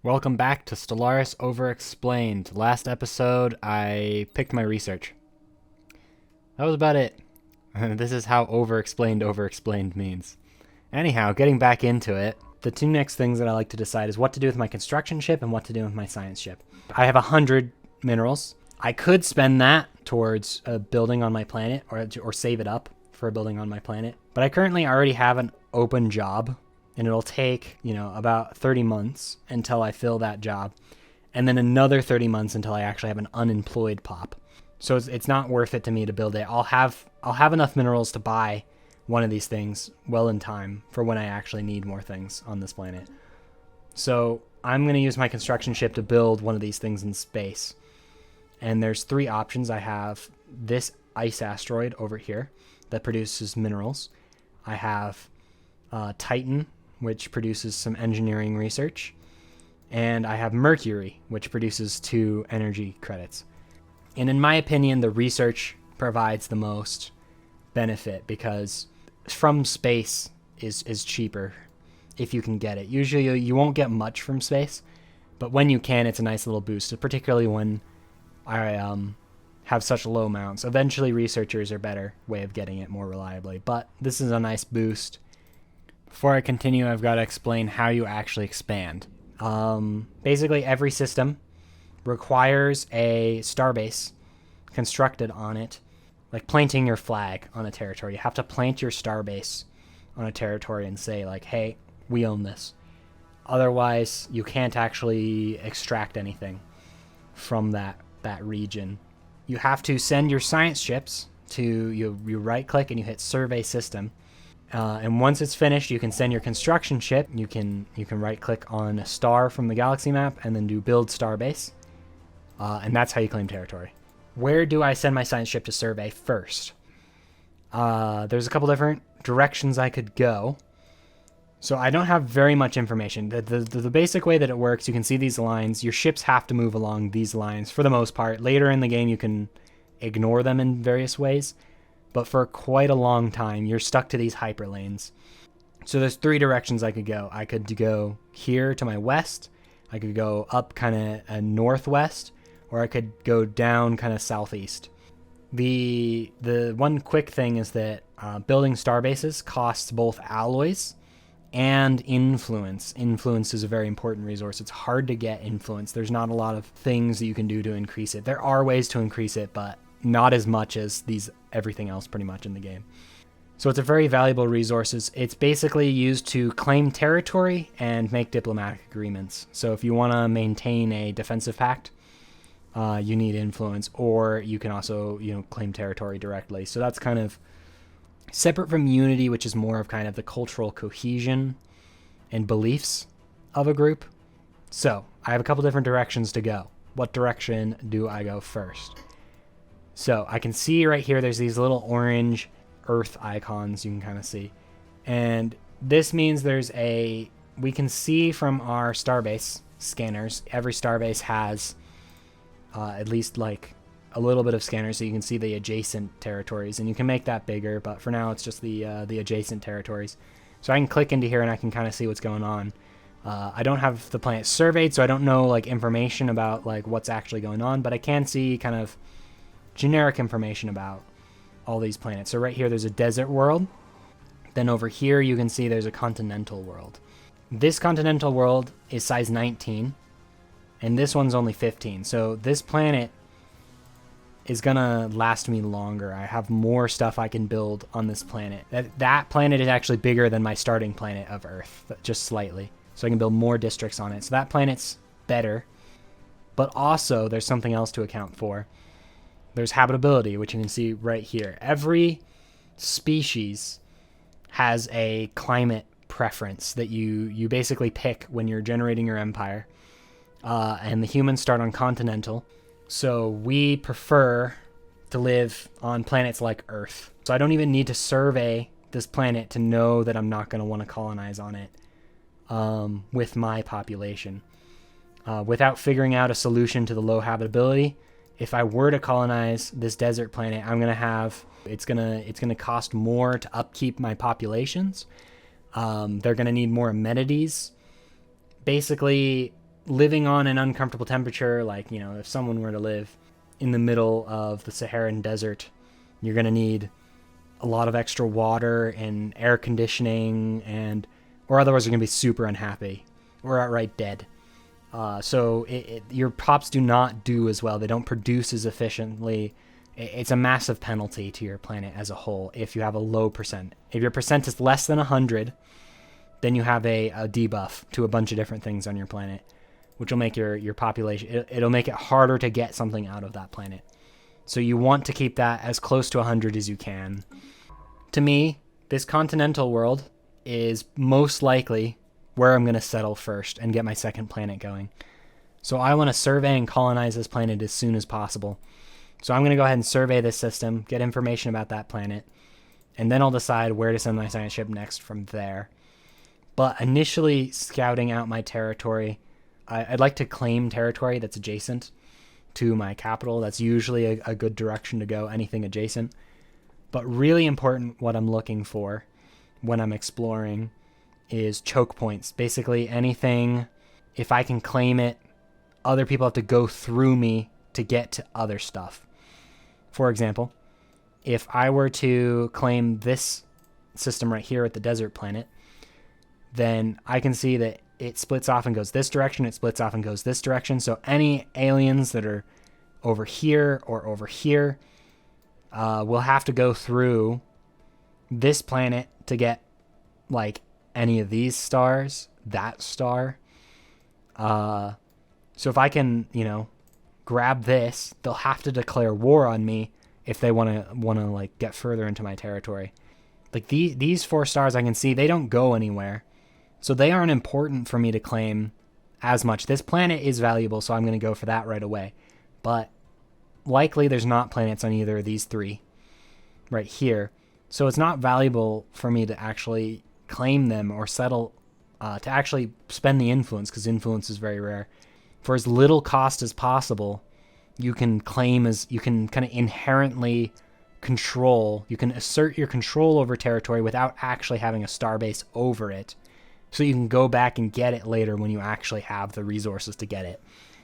Welcome back to Stellaris Overexplained. Last episode, I picked my research. That was about it. This is how overexplained means. Anyhow, getting back into it, the two next things that I like to decide is what to do with my construction ship and what to do with my science ship. I have 100 minerals. I could spend that towards a building on my planet or save it up for a building on my planet. But I currently already have an open job. And it'll take, about 30 months until I fill that job. And then another 30 months until I actually have an unemployed pop. So it's not worth it to me to build it. I'll have enough minerals to buy one of these things well in time for when I actually need more things on this planet. So I'm going to use my construction ship to build one of these things in space. And there's three options. I have this ice asteroid over here that produces minerals. I have Titan, which produces some engineering research, and I have Mercury, which produces 2 energy credits. And in my opinion, the research provides the most benefit because from space is cheaper if you can get it. Usually you won't get much from space, but when you can, it's a nice little boost, particularly when I have such low amounts. Eventually researchers are a better way of getting it more reliably, but this is a nice boost. Before I continue, I've got to explain how you actually expand. Basically, every system requires a starbase constructed on it, like planting your flag on a territory. You have to plant your starbase on a territory and say, like, hey, we own this. Otherwise, you can't actually extract anything from that region. You have to send your science ships to, you right-click and you hit Survey System. And once it's finished, you can send your construction ship. You can right-click on a star from the galaxy map and then do Build Starbase. And that's how you claim territory. Where do I send my science ship to survey first? There's a couple different directions I could go. So I don't have very much information. The basic way that it works, you can see these lines. Your ships have to move along these lines for the most part. Later in the game, you can ignore them in various ways. But for quite a long time, you're stuck to these hyperlanes. So there's 3 directions I could go. I could go here to my west. I could go up kind of northwest, or I could go down kind of southeast. The one quick thing is that building starbases costs both alloys and influence. Influence is a very important resource. It's hard to get influence. There's not a lot of things that you can do to increase it. There are ways to increase it, but not as much as everything else pretty much in the game. So it's a very valuable resource. It's basically used to claim territory and make diplomatic agreements. So if you want to maintain a defensive pact, you need influence, or you can also claim territory directly. So that's kind of separate from unity, which is more of kind of the cultural cohesion and beliefs of a group. So I have a couple different directions to go. What direction do I go first? So I can see right here, there's these little orange Earth icons you can kind of see. And this means we can see from our starbase scanners, every starbase has at least like a little bit of scanners so you can see the adjacent territories. And you can make that bigger, but for now it's just the adjacent territories. So I can click into here and I can kind of see what's going on. I don't have the planet surveyed, so I don't know like information about like what's actually going on, but I can see kind of generic information about all these planets. So right here there's a desert world. Then over here you can see there's a continental world. This continental world is size 19 and this one's only 15. So this planet is gonna last me longer. I have more stuff I can build on this planet. That planet is actually bigger than my starting planet of Earth, just slightly. So I can build more districts on it. So that planet's better, but also there's something else to account for. There's habitability, which you can see right here. Every species has a climate preference that you basically pick when you're generating your empire. And the humans start on continental. So we prefer to live on planets like Earth. So I don't even need to survey this planet to know that I'm not going to want to colonize on it with my population. Without figuring out a solution to the low habitability, if I were to colonize this desert planet, it's gonna cost more to upkeep my populations. They're gonna need more amenities. Basically, living on an uncomfortable temperature, like, if someone were to live in the middle of the Saharan desert, you're going to need a lot of extra water and air conditioning, or otherwise you're going to be super unhappy or outright dead. So your crops do not do as well. They don't produce as efficiently. It's a massive penalty to your planet as a whole if you have a low percent. If your percent is less than 100, then you have a debuff to a bunch of different things on your planet, which will make your population, it'll make it harder to get something out of that planet. So you want to keep that as close to 100 as you can. To me, this continental world is most likely where I'm going to settle first and get my second planet going. So I want to survey and colonize this planet as soon as possible. So I'm going to go ahead and survey this system, get information about that planet, and then I'll decide where to send my science ship next from there. But initially scouting out my territory, I'd like to claim territory that's adjacent to my capital. That's usually a good direction to go, anything adjacent. But really important, what I'm looking for when I'm exploring is choke points. Basically anything, if I can claim it, other people have to go through me to get to other stuff. For example, if I were to claim this system right here at the desert planet, then I can see that it splits off and goes this direction, it splits off and goes this direction. So any aliens that are over here or over here will have to go through this planet to get like any of these stars, that star. So if I can, grab this, they'll have to declare war on me if they want to like get further into my territory. Like these 4 stars I can see, they don't go anywhere. So they aren't important for me to claim as much. This planet is valuable, so I'm going to go for that right away. But likely there's not planets on either of these 3 right here. So it's not valuable for me to actually claim them or settle, to actually spend the influence, because influence is very rare. For as little cost as possible, you can claim you can kind of inherently control, you can assert your control over territory without actually having a starbase over it. So you can go back and get it later when you actually have the resources to get it,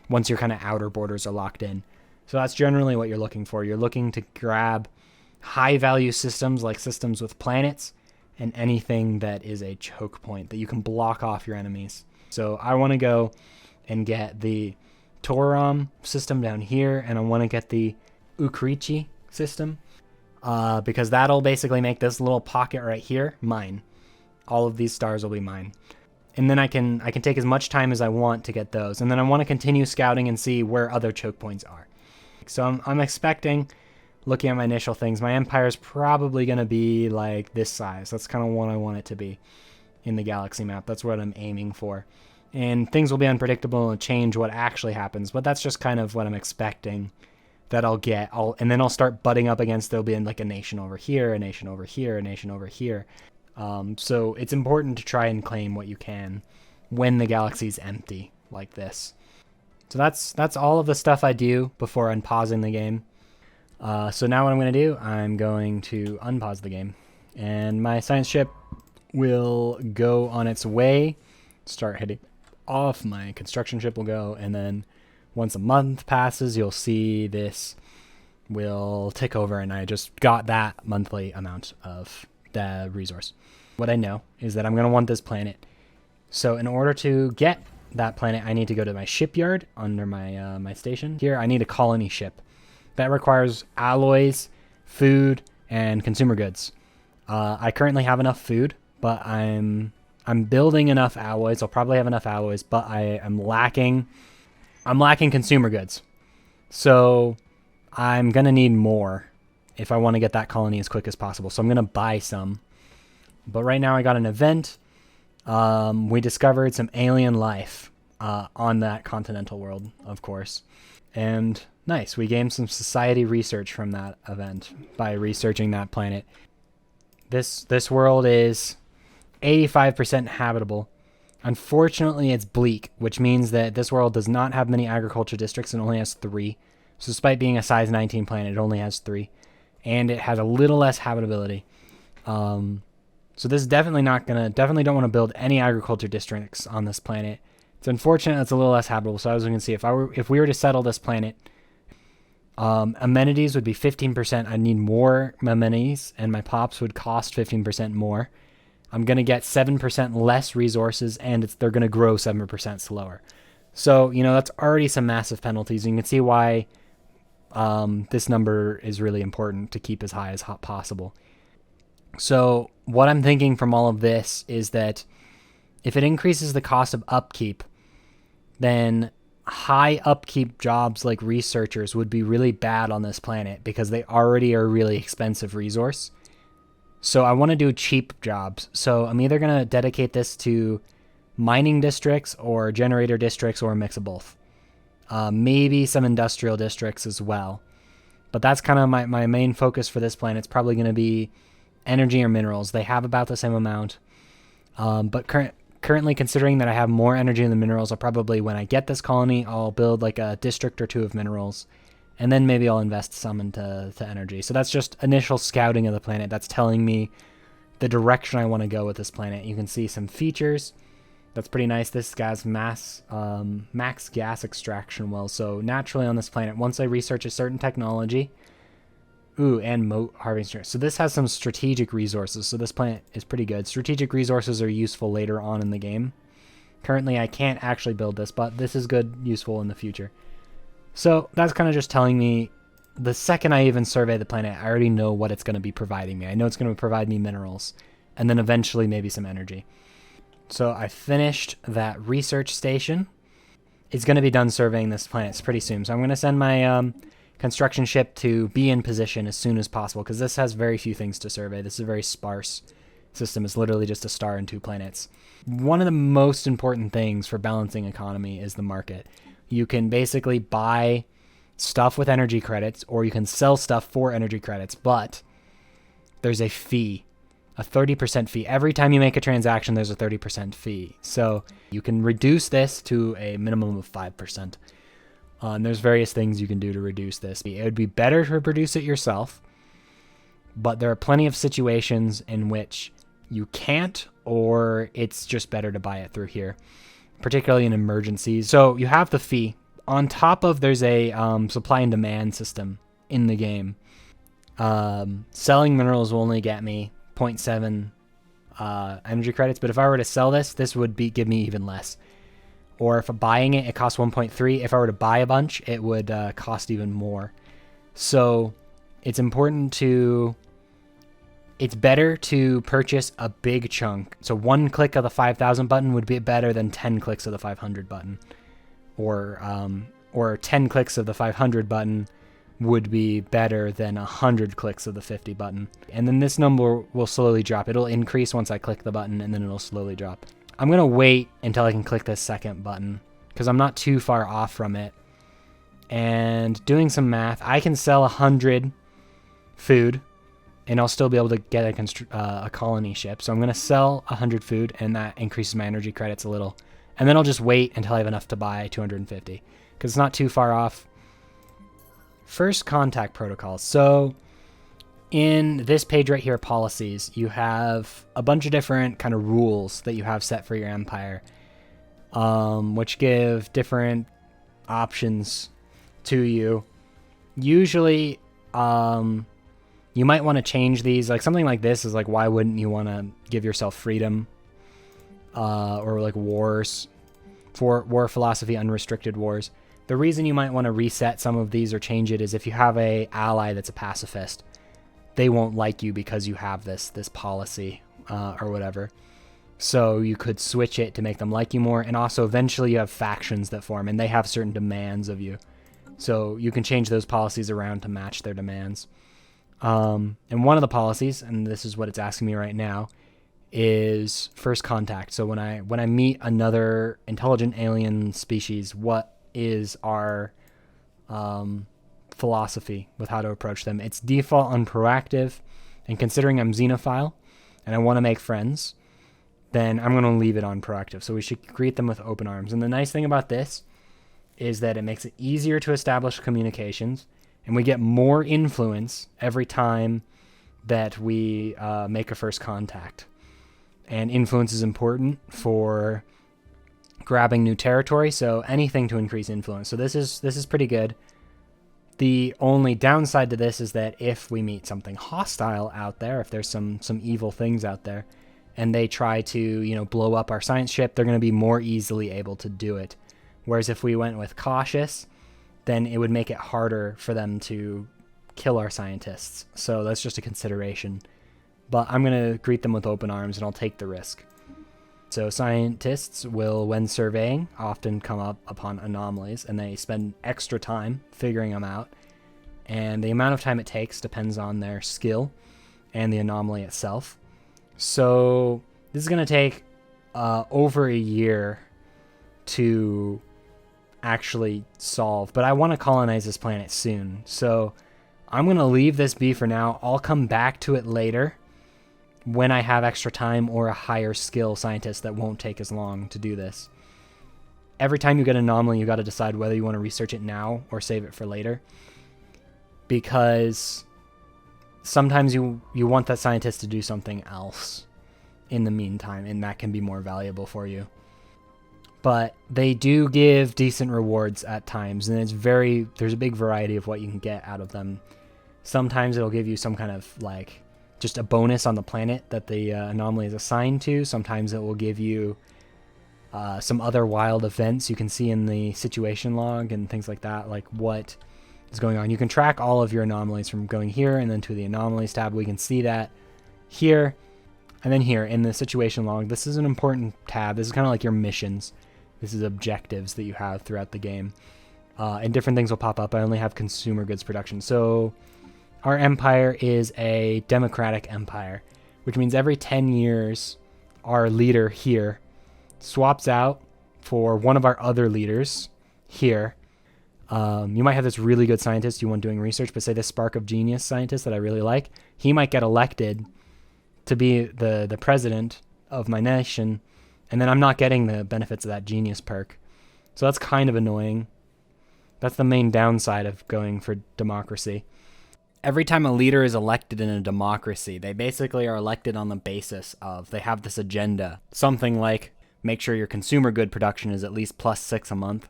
once your kind of outer borders are locked in. So that's generally what you're looking for. You're looking to grab high value systems, like systems with planets, and anything that is a choke point that you can block off your enemies. So I want to go and get the Toram system down here, and I want to get the Ukrichi system, because that'll basically make this little pocket right here mine. All of these stars will be mine. And then I can take as much time as I want to get those. And then I want to continue scouting and see where other choke points are. So I'm expecting, looking at my initial things, my empire is probably going to be like this size. That's kind of what I want it to be in the galaxy map. That's what I'm aiming for. And things will be unpredictable and change what actually happens. But that's just kind of what I'm expecting that I'll get. And then I'll start butting up against, there'll be like a nation over here, a nation over here, a nation over here. So it's important to try and claim what you can when the galaxy's empty like this. So that's all of the stuff I do before unpausing the game. So now what I'm going to do, I'm going to unpause the game. And my science ship will go on its way, start heading off. My construction ship will go, and then once a month passes, you'll see this will tick over, and I just got that monthly amount of the resource. What I know is that I'm going to want this planet. So in order to get that planet, I need to go to my shipyard under my my station. Here, I need a colony ship. That requires alloys, food, and consumer goods. I currently have enough food, but I'm building enough alloys. I'll probably have enough alloys, but I'm lacking consumer goods. So I'm going to need more if I want to get that colony as quick as possible. So I'm going to buy some. But right now I got an event. We discovered some alien life on that continental world, of course. And nice, we gained some society research from that event by researching that planet. This world is 85% habitable. Unfortunately, it's bleak, which means that this world does not have many agriculture districts and only has 3. So despite being a size 19 planet, it only has 3. And it has a little less habitability. So this is definitely don't want to build any agriculture districts on this planet It's unfortunate it's a little less habitable. So as we can see, if we were to settle this planet, amenities would be 15%. I need more amenities, and my pops would cost 15% more. I'm going to get 7% less resources, and they're going to grow 7% slower. So, that's already some massive penalties. And you can see why this number is really important to keep as high as possible. So what I'm thinking from all of this is that if it increases the cost of upkeep, then high upkeep jobs like researchers would be really bad on this planet because they already are a really expensive resource. So I want to do cheap jobs. So I'm either going to dedicate this to mining districts or generator districts or a mix of both. Maybe some industrial districts as well. But that's kind of my main focus for this planet. It's probably going to be energy or minerals. They have about the same amount. But currently, considering that I have more energy than the minerals, I'll probably, when I get this colony, I'll build like a district or two of minerals. And then maybe I'll invest some into energy. So that's just initial scouting of the planet. That's telling me the direction I want to go with this planet. You can see some features. That's pretty nice. This guy's max gas extraction well. So naturally on this planet, once I research a certain technology, and moat harvesting. So this has some strategic resources. So this planet is pretty good. Strategic resources are useful later on in the game. Currently, I can't actually build this, but this is good, useful in the future. So that's kind of just telling me the second I even survey the planet, I already know what it's going to be providing me. I know it's going to provide me minerals, and then eventually maybe some energy. So I finished that research station. It's going to be done surveying this planet pretty soon. So I'm going to send my construction ship to be in position as soon as possible, because this has very few things to survey. This is a very sparse system. It's literally just a star and 2 planets. One of the most important things for balancing economy is the market. You can basically buy stuff with energy credits, or you can sell stuff for energy credits, but there's a fee, a 30% fee. Every time you make a transaction, there's a 30% fee. So you can reduce this to a minimum of 5%. And there's various things you can do to reduce this. It would be better to produce it yourself, but there are plenty of situations in which you can't, or it's just better to buy it through here, particularly in emergencies. So you have the fee. On top of, there's a supply and demand system in the game. Selling minerals will only get me 0.7 energy credits, but if I were to sell this would give me even less. Or if I'm buying it, it costs 1.3. If I were to buy a bunch, it would cost even more. So it's better to purchase a big chunk. So 1 click of the 5,000 button would be better than 10 clicks of the 500 button. Or 10 clicks of the 500 button would be better than 100 clicks of the 50 button. And then this number will slowly drop. It'll increase once I click the button, and then it'll slowly drop. I'm going to wait until I can click this second button, because I'm not too far off from it. And doing some math, I can sell 100 food, and I'll still be able to get a colony ship. So I'm going to sell 100 food, and that increases my energy credits a little. And then I'll just wait until I have enough to buy 250, because it's not too far off. First contact protocols. So in this page right here, policies, you have a bunch of different kind of rules that you have set for your empire, which give different options to you. Usually, you might want to change these. Like something like this is like, why wouldn't you want to give yourself freedom? Or like wars, for war philosophy, unrestricted wars. The reason you might want to reset some of these or change it is if you have a ally that's a pacifist, they won't like you because you have this policy or whatever. So you could switch it to make them like you more. And also eventually you have factions that form, and they have certain demands of you. So you can change those policies around to match their demands. And one of the policies, and this is what it's asking me right now, is first contact. So when I meet another intelligent alien species, what is our philosophy with how to approach them? It's default on proactive, and considering I'm xenophile and I want to make friends, then I'm going to leave it on proactive. So we should greet them with open arms. And the nice thing about this is that it makes it easier to establish communications, and we get more influence every time that we make a first contact. And influence is important for grabbing new territory, so anything to increase influence. So this is pretty good. The only downside to this is that if we meet something hostile out there, if there's some evil things out there, and they try to, blow up our science ship, they're going to be more easily able to do it. Whereas if we went with cautious, then it would make it harder for them to kill our scientists. So that's just a consideration. But I'm going to greet them with open arms, and I'll take the risk. So scientists will, when surveying, often come up upon anomalies, and they spend extra time figuring them out. And the amount of time it takes depends on their skill and the anomaly itself. So this is going to take over a year to actually solve. But I want to colonize this planet soon. So I'm going to leave this be for now. I'll come back to it later when I have extra time or a higher skill scientist that won't take as long to do this. Every time you get an anomaly, you got to decide whether you want to research it now or save it for later. Because sometimes you want that scientist to do something else in the meantime, and that can be more valuable for you. But they do give decent rewards at times, and there's a big variety of what you can get out of them. Sometimes it'll give you some kind of just a bonus on the planet that the anomaly is assigned to. Sometimes it will give you some other wild events you can see in the situation log and things like that, like what is going on. You can track all of your anomalies from going here and then to the anomalies tab. We can see that here and then here in the situation log. This is an important tab. This is kind of like your missions. This is objectives that you have throughout the game. And different things will pop up. I only have consumer goods production. So our empire is a democratic empire, which means every 10 years, our leader here swaps out for one of our other leaders here. You might have this really good scientist you want doing research, but say this spark of genius scientist that I really like, he might get elected to be the president of my nation, and then I'm not getting the benefits of that genius perk. So that's kind of annoying. That's the main downside of going for democracy. Every time a leader is elected in a democracy, they basically are elected on the basis of they have this agenda. Something like make sure your consumer good production is at least +6 a month.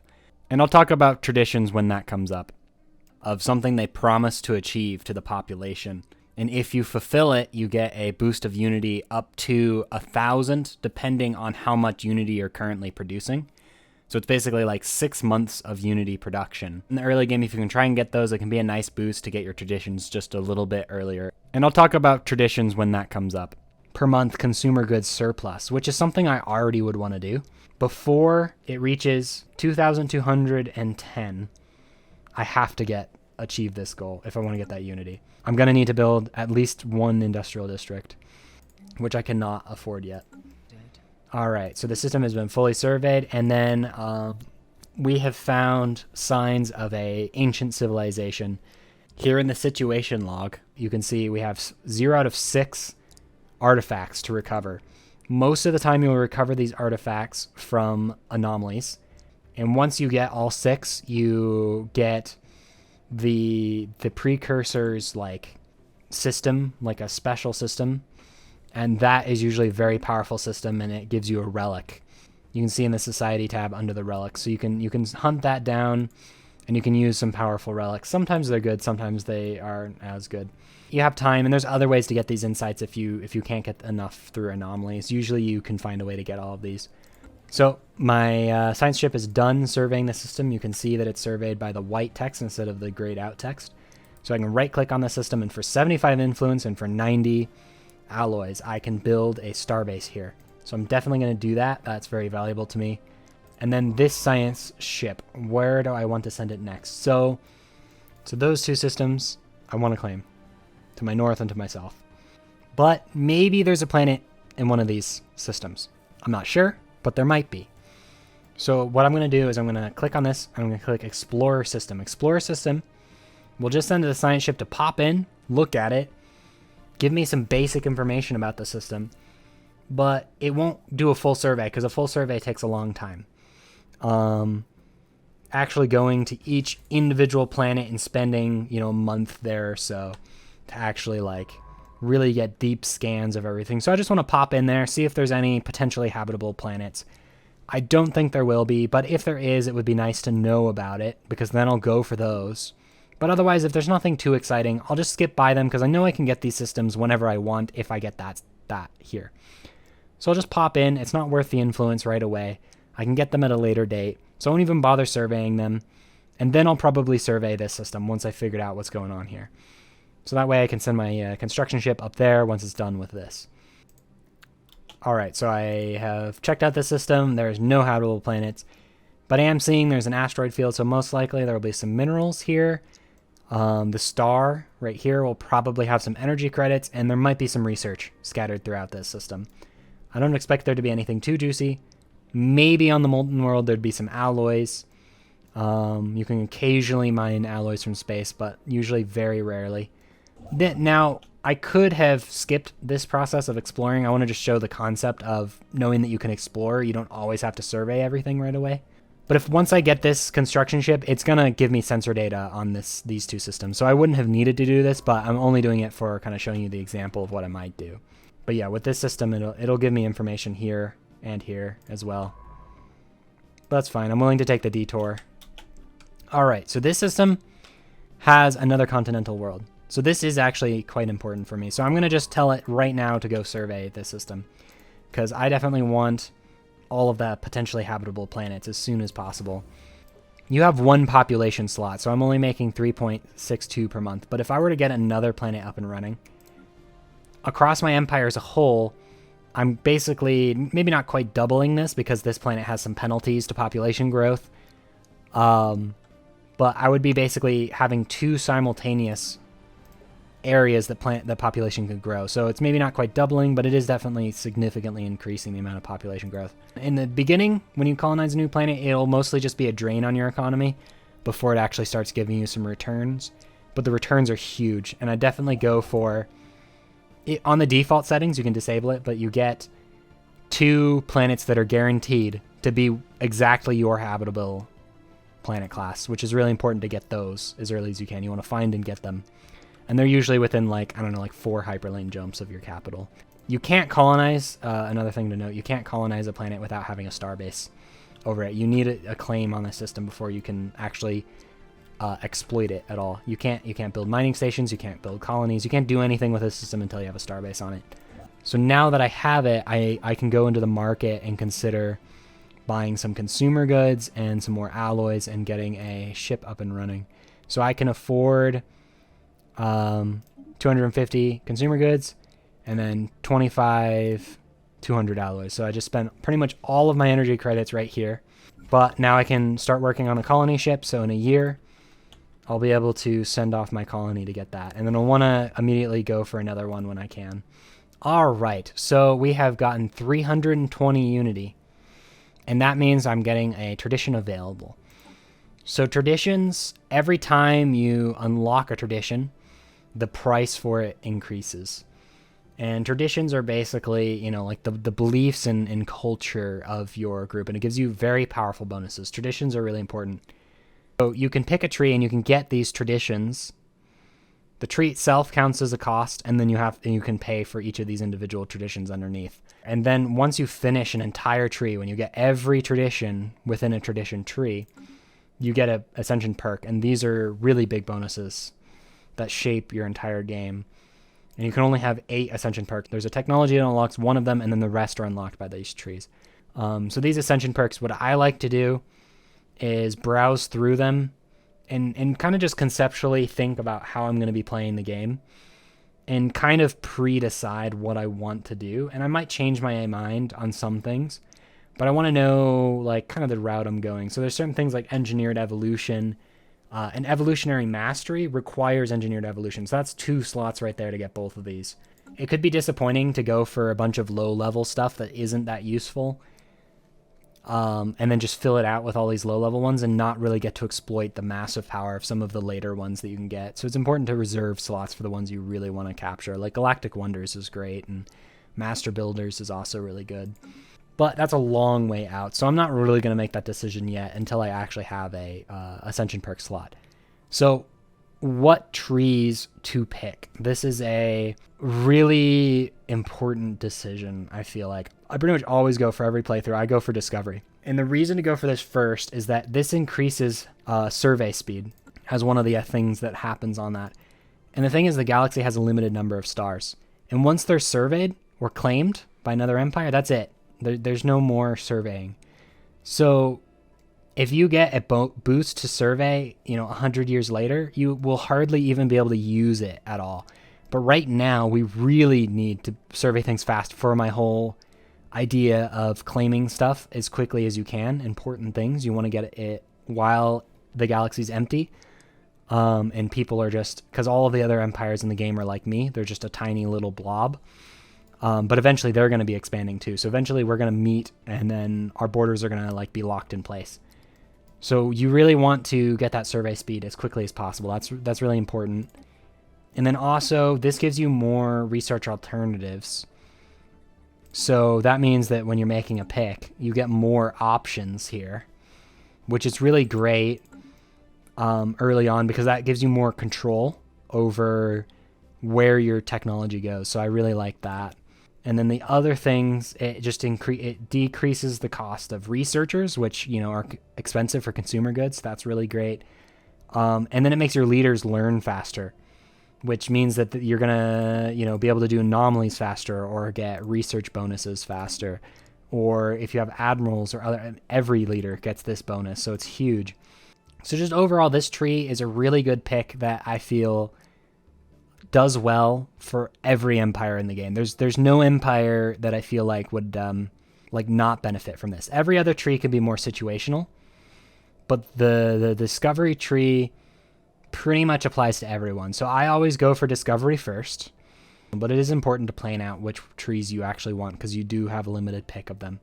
And I'll talk about traditions when that comes up, of something they promise to achieve to the population. And if you fulfill it, you get a boost of unity up to 1,000, depending on how much unity you're currently producing. So it's basically like 6 months of unity production. In the early game, if you can try and get those, it can be a nice boost to get your traditions just a little bit earlier. And I'll talk about traditions when that comes up. Per month consumer goods surplus, which is something I already would want to do. Before it reaches 2,210, I have to achieve this goal if I want to get that unity. I'm going to need to build at least one industrial district, which I cannot afford yet. All right, so the system has been fully surveyed, and then we have found signs of a ancient civilization. Here in the situation log, you can see we have 0 out of 6 artifacts to recover. Most of the time, you'll recover these artifacts from anomalies, and once you get all 6, you get the precursors system, like a special system. And that is usually a very powerful system, and it gives you a relic. You can see in the Society tab under the relics. So you can hunt that down, and you can use some powerful relics. Sometimes they're good, sometimes they aren't as good. You have time, and there's other ways to get these insights if you can't get enough through anomalies. Usually you can find a way to get all of these. So my science ship is done surveying the system. You can see that it's surveyed by the white text instead of the grayed out text. So I can right-click on the system, and for 75 influence and for 90 alloys, I can build a starbase here. So I'm definitely going to do that. That's very valuable to me. And then this science ship, where do I want to send it next? So those two systems I want to claim to my north and to my south. But maybe there's a planet in one of these systems. I'm not sure, but there might be. So what I'm going to do is I'm going to click on this. I'm going to click Explorer System. Explorer System will just send the science ship to pop in, look at it, give me some basic information about the system, but it won't do a full survey because a full survey takes a long time. Actually going to each individual planet and spending, a month there or so to actually really get deep scans of everything. So I just want to pop in there, see if there's any potentially habitable planets. I don't think there will be, but if there is, it would be nice to know about it, because then I'll go for those. But otherwise, if there's nothing too exciting, I'll just skip by them, because I know I can get these systems whenever I want if I get that here. So I'll just pop in. It's not worth the influence right away. I can get them at a later date, so I won't even bother surveying them. And then I'll probably survey this system once I figured out what's going on here. So that way I can send my construction ship up there once it's done with this. Alright, so I have checked out this system. There's no habitable planets. But I am seeing there's an asteroid field, so most likely there will be some minerals here. The star right here will probably have some energy credits, and there might be some research scattered throughout this system. I don't expect there to be anything too juicy. Maybe on the molten world there'd be some alloys. You can occasionally mine alloys from space, but usually very rarely. Now, I could have skipped this process of exploring. I want to just show the concept of knowing that you can explore. You don't always have to survey everything right away. But if once I get this construction ship, it's going to give me sensor data on these two systems. So I wouldn't have needed to do this, but I'm only doing it for kind of showing you the example of what I might do. But yeah, with this system, it'll give me information here and here as well. But that's fine. I'm willing to take the detour. All right, so this system has another continental world. So this is actually quite important for me. So I'm going to just tell it right now to go survey this system, because I definitely want all of the potentially habitable planets as soon as possible. You have one population slot, so I'm only making 3.62 per month. But if I were to get another planet up and running, across my empire as a whole, I'm basically maybe not quite doubling this, because this planet has some penalties to population growth. But I would be basically having two simultaneous areas that the population could grow. So it's maybe not quite doubling, but it is definitely significantly increasing the amount of population growth. In the beginning, when you colonize a new planet, it'll mostly just be a drain on your economy before it actually starts giving you some returns. But the returns are huge, and I definitely go for it. On the default settings, you can disable it, but you get 2 planets that are guaranteed to be exactly your habitable planet class, which is really important to get those as early as you can. You want to find and get them. And they're usually within, like, I don't know, like 4 hyperlane jumps of your capital. You can't colonize, another thing to note, you can't colonize a planet without having a starbase over it. You need a claim on the system before you can actually exploit it at all. You can't build mining stations, you can't build colonies, you can't do anything with a system until you have a starbase on it. So now that I have it, I can go into the market and consider buying some consumer goods and some more alloys and getting a ship up and running. So I can afford 250 consumer goods and then 200 alloys. So I just spent pretty much all of my energy credits right here. But now I can start working on a colony ship. So in a year, I'll be able to send off my colony to get that. And then I'll want to immediately go for another one when I can. All right. So we have gotten 320 unity. And that means I'm getting a tradition available. So traditions, every time you unlock a tradition, the price for it increases. And traditions are basically, you know, like the beliefs and culture of your group, and it gives you very powerful bonuses. Traditions are really important. So you can pick a tree and you can get these traditions. The tree itself counts as a cost, and then you can pay for each of these individual traditions underneath. And then once you finish an entire tree, when you get every tradition within a tradition tree, you get a ascension perk, and these are really big bonuses that shape your entire game. And you can only have 8 ascension perks. There's a technology that unlocks one of them, and then the rest are unlocked by these trees. So these ascension perks, what I like to do is browse through them and kind of just conceptually think about how I'm going to be playing the game and kind of pre-decide what I want to do. And I might change my mind on some things, but I want to know, like, kind of the route I'm going. So there's certain things like engineered evolution. And evolutionary mastery requires engineered evolution. So that's 2 slots right there to get both of these. It could be disappointing to go for a bunch of low-level stuff that isn't that useful, and then just fill it out with all these low-level ones and not really get to exploit the massive power of some of the later ones that you can get. So it's important to reserve slots for the ones you really want to capture. Like Galactic Wonders is great, and Master Builders is also really good. But that's a long way out, so I'm not really going to make that decision yet until I actually have a Ascension perk slot. So what trees to pick? This is a really important decision, I feel like. I pretty much always go for every playthrough. I go for Discovery. And the reason to go for this first is that this increases survey speed as one of the things that happens on that. And the thing is, the galaxy has a limited number of stars. And once they're surveyed or claimed by another empire, that's it. There's no more surveying. So if you get a boost to survey, 100 years later, you will hardly even be able to use it at all. But right now, we really need to survey things fast for my whole idea of claiming stuff as quickly as you can. Important things. You want to get it while the galaxy's empty. And people are just, because all of the other empires in the game are like me, they're just a tiny little blob. But eventually they're going to be expanding too. So eventually we're going to meet, and then our borders are going to be locked in place. So you really want to get that survey speed as quickly as possible. That's really important. And then also this gives you more research alternatives. So that means that when you're making a pick, you get more options here, which is really great. Early on, because that gives you more control over where your technology goes. So I really like that. And then the other things, it decreases the cost of researchers, which are expensive for consumer goods. That's really great. And then it makes your leaders learn faster, which means that you're gonna be able to do anomalies faster or get research bonuses faster. Or if you have admirals or other, every leader gets this bonus, so it's huge. So just overall, this tree is a really good pick that I feel does well for every empire in the game. There's no empire that I feel like would not benefit from this. Every other tree can be more situational, but the discovery tree pretty much applies to everyone. So I always go for discovery first, but it is important to plan out which trees you actually want because you do have a limited pick of them.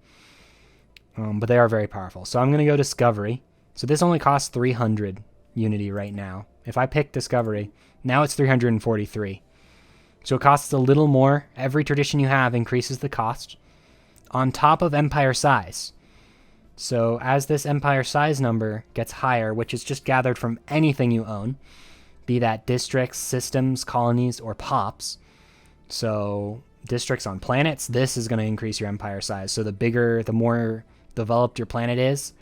But they are very powerful. So I'm going to go discovery. So this only costs 300 Unity right now. If I pick Discovery, now it's 343. So it costs a little more. Every tradition you have increases the cost on top of empire size. So as this empire size number gets higher, which is just gathered from anything you own, be that districts, systems, colonies, or pops. So districts on planets, this is going to increase your empire size. So the more developed your planet is,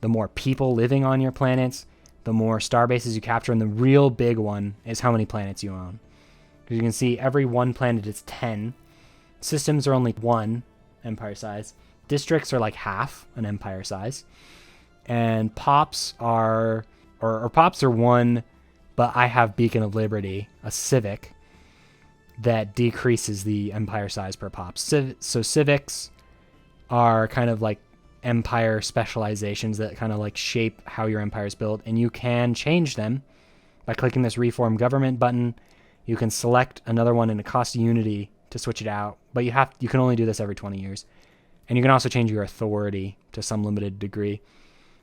the more people living on your planets, the more star bases you capture, and the real big one is how many planets you own. Because you can see every one planet is 10. Systems are only 1 empire size. Districts are like half an empire size. And pops are, or pops are 1, but I have Beacon of Liberty, a civic, that decreases the empire size per pop. So civics are kind of like empire specializations that kind of shape how your empire is built, and you can change them by clicking this reform government button. You can select another one and it costs Unity to switch it out, but you can only do this every 20 years. And you can also change your authority to some limited degree.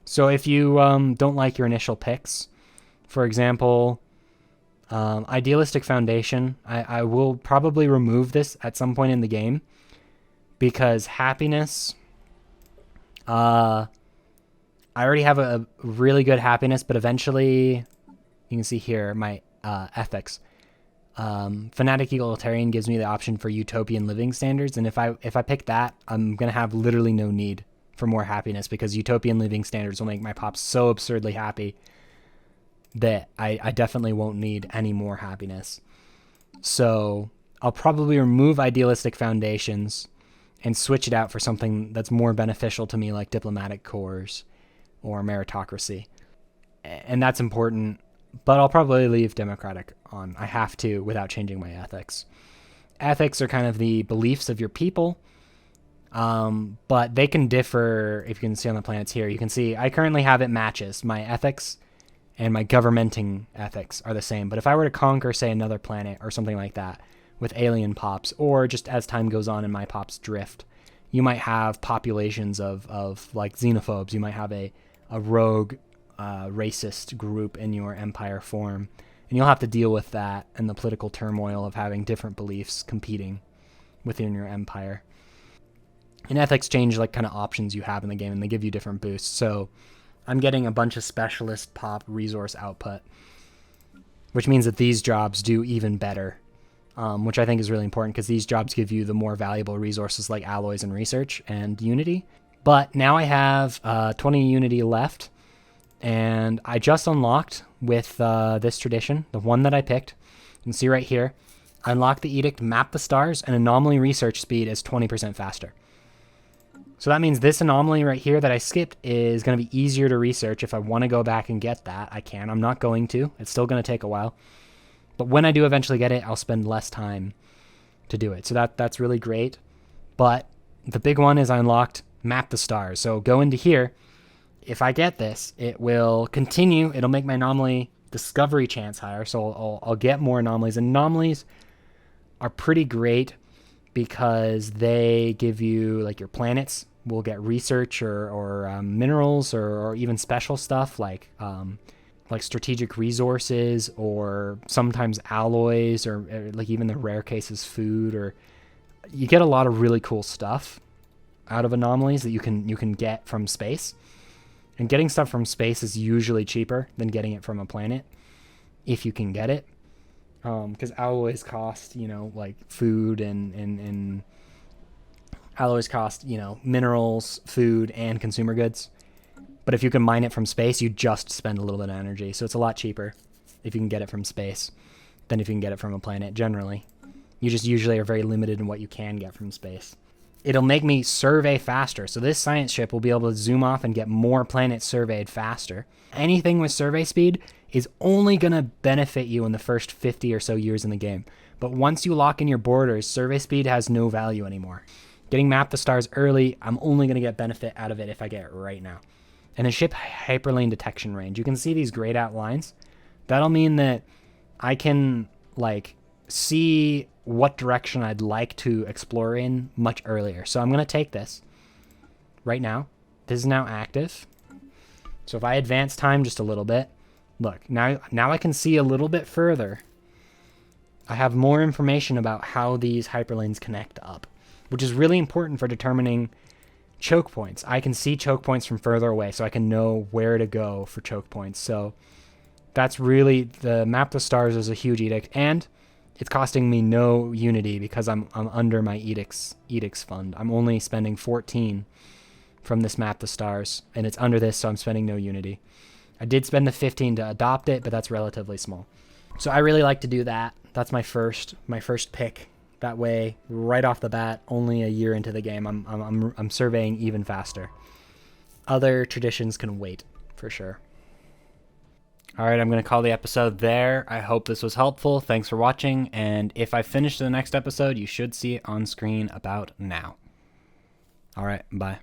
So if you don't like your initial picks, for example, Idealistic Foundation, I will probably remove this at some point in the game because happiness, I already have a really good happiness, but eventually, you can see here, my ethics. Fanatic Egalitarian gives me the option for utopian living standards, and if I pick that, I'm going to have literally no need for more happiness because utopian living standards will make my pops so absurdly happy that I definitely won't need any more happiness. So I'll probably remove Idealistic Foundations and switch it out for something that's more beneficial to me, like diplomatic corps or meritocracy. And that's important, but I'll probably leave democratic on. I have to without changing my ethics. Ethics are kind of the beliefs of your people, but they can differ. If you can see on the planets here, you can see I currently have it matches. My ethics and my governmenting ethics are the same. But if I were to conquer, say, another planet or something like that, with alien pops, or just as time goes on and my pops drift, you might have populations of like xenophobes. You might have a rogue racist group in your empire form, and you'll have to deal with that and the political turmoil of having different beliefs competing within your empire. And ethics change kind of options you have in the game, and they give you different boosts. So I'm getting a bunch of specialist pop resource output, which means that these jobs do even better. Which I think is really important because these jobs give you the more valuable resources like alloys and research and Unity. But now I have 20 unity left, and I just unlocked with this tradition, the one that I picked. You can see right here, I unlocked the edict, map the stars, and anomaly research speed is 20% faster. So that means this anomaly right here that I skipped is going to be easier to research. If I want to go back and get that, I can. I'm not going to. It's still going to take a while. But when I do eventually get it, I'll spend less time to do it. So that's really great. But the big one is I unlocked map the stars. So go into here. If I get this, it will continue. It'll make my anomaly discovery chance higher. So I'll get more anomalies. And anomalies are pretty great because they give you, like, your planets will get research or minerals or even special stuff like strategic resources, or sometimes alloys, or like even the rare cases food, or you get a lot of really cool stuff out of anomalies that you can get from space. And getting stuff from space is usually cheaper than getting it from a planet if you can get it. Because alloys cost, like food and alloys cost, minerals, food, and consumer goods. But if you can mine it from space, you just spend a little bit of energy. So it's a lot cheaper if you can get it from space than if you can get it from a planet, generally. You just usually are very limited in what you can get from space. It'll make me survey faster. So this science ship will be able to zoom off and get more planets surveyed faster. Anything with survey speed is only going to benefit you in the first 50 or so years in the game. But once you lock in your borders, survey speed has no value anymore. Getting map the stars early, I'm only going to get benefit out of it if I get it right now. And then ship hyperlane detection range. You can see these grayed out lines. That'll mean that I can, like, see what direction I'd like to explore in much earlier. So I'm going to take this right now. This is now active. So if I advance time just a little bit, look, now I can see a little bit further. I have more information about how these hyperlanes connect up, which is really important for determining choke points. I can see choke points from further away, so I can know where to go for choke points. So that's really, the map the stars is a huge edict, and it's costing me no unity because I'm under my edicts fund. I'm only spending 14 from this map the stars, and it's under this, so I'm spending no unity. I did spend the 15 to adopt it, but that's relatively small. So I really like to do that. That's my first pick. That way, right off the bat, only a year into the game, I'm surveying even faster. Other traditions can wait, for sure. All right, I'm going to call the episode there. I hope this was helpful. Thanks for watching, and if I finish the next episode, you should see it on screen about now. All right, bye.